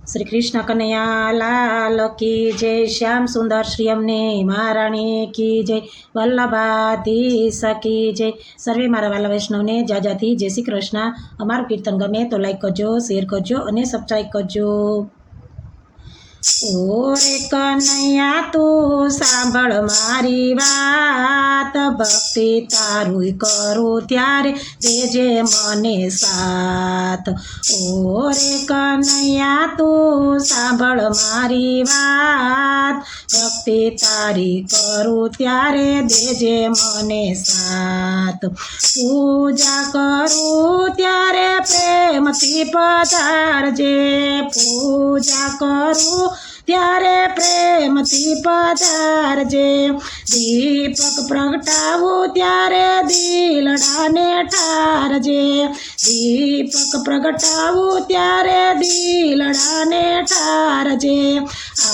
श्री कृष्ण कन्हैया लाल की जय। श्याम सुंदर श्री अम्ने महाराणी की जय। वल्लभाधीश की जय। सर्वे मारा वाला वैष्णव ने जाजाथी जय श्री कृष्ण। अमारू कीर्तन गमे तो लाइक करजो, शेर करजो और सब्सक्राइब करजो। ओरे कन्हैया तू सांभळ मारी वात, भक्ति तारुई करू त्यारे देजे मने साथ। ओरे कन्हैया तू सांभळ मारी वात, भक्ति तारी करू त्यारे देजे मने साथ। पूजा करू त्यारे प्रेमथी पधारजे, पूजा करू त्यारे प्रेमथी पधारजे। दीपक प्रगटावू त्यारे दिलडाने ठारजे, दीपक प्रगटावू त्यारे दिलडाने ठारजे।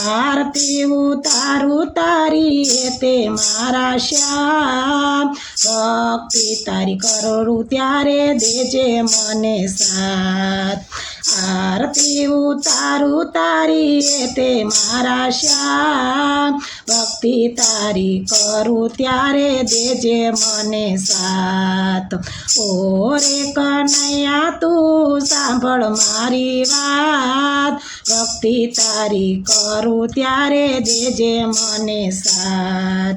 आरती उतारू तारी येते मारा श्याम, भक्ति तारी करू त्यारे देजे मने साथ। आरती उतारू तारी येते मारा श्याम, भक्ति तारी करू त्यारे देजे मने साथ। ओरे कन्हैया तू सांभळ मारी वात, भक्ति तारी करू त्यारे देजे मने साथ।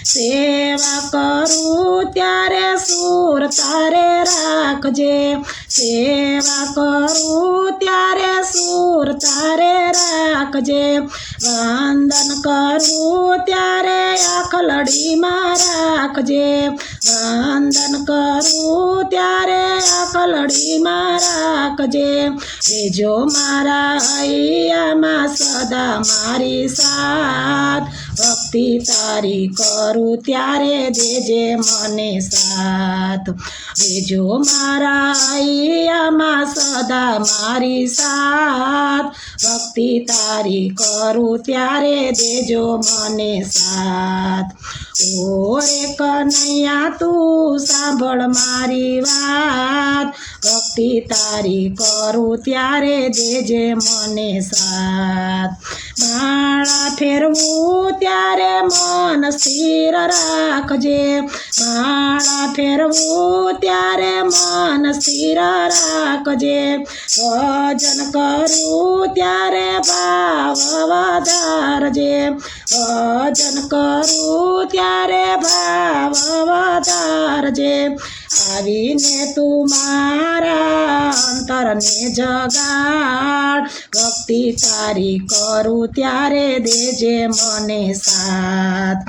सेवा करू त्यारे सूर तारे राखजे, सेवा करू त्यारे सूर तारे राखजे। वंदन करू त्यारे आखलડીમાં રાખજે, वंदन करू त्यारे आखलડીમાં રાખજે। देजो मारा हैयाમાં सदा मारी साथ, भक्ति तारी करू त्यारे देजे मने साथ। देजो मारा हैयाમાં सदा मारी साथ, भक्ति तारी करू त्यारे देजो मने साथ। ओरे कन्हैया तू सांभळ मारी वात, भक्ति तारी करू त्यारे देजे मने साथ। माळा फेरवू त्यारे मन स्थिर राखजे, माळा फेरवू त्यारे मन स्थिर राखजे। भजन करू त्यारे भाव વધારજે, भजन करू त्यारे भाव વધારજે। आवीने तू मारा अंतरने जगाड़, भक्ति तारी करू त्यारे देजे मने साथ।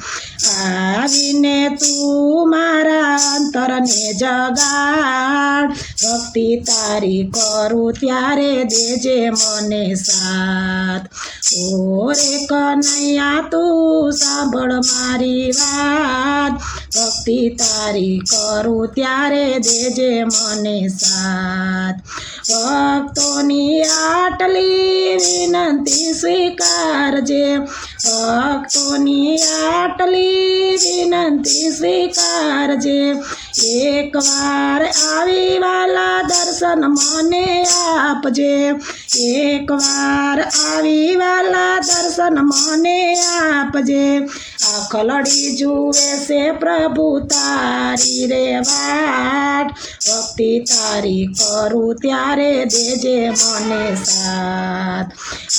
आवीने तू मारा अंतरने जगाड़, भक्ति तारी करू त्यारे देजे मने साथ। ओरे कन्हैया तू सांभळ मारी वात, भक्ति तारी करू त्यारे देजे मने साथ। भक्तोनी आटली विनंती स्वीकारजे, भक्तोनी आटली विनंती स्वीकारजे। एक वार आवी वाला दर्शन मने आपजे, एक वार आवी वाला दर्शन मने आपजे। आखलड़ी जुए से प्रभु तारी रे वाट, भक्ति तारी करू त्यारे देजे मने साथ।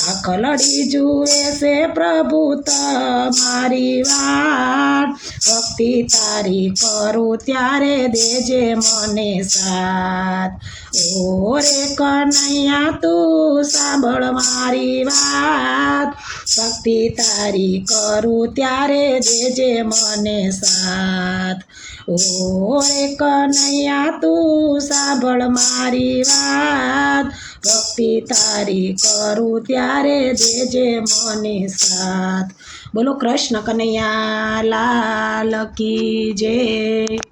आखलड़ी जुए से प्रभु तमारी वाट, भक्ति तारी करू त्यारे देजे मने साथ। ओरे कन्हैया तू सांभळ मारी वात, भक्ति तारी करू त्यारे देजे मने साथ। ओरे कन्हैया तू सांभळ मारी वात, भक्ति तारी करू त्यारे देजे मने साथ। बोलो कृष्ण कन्हैया लाल की जय।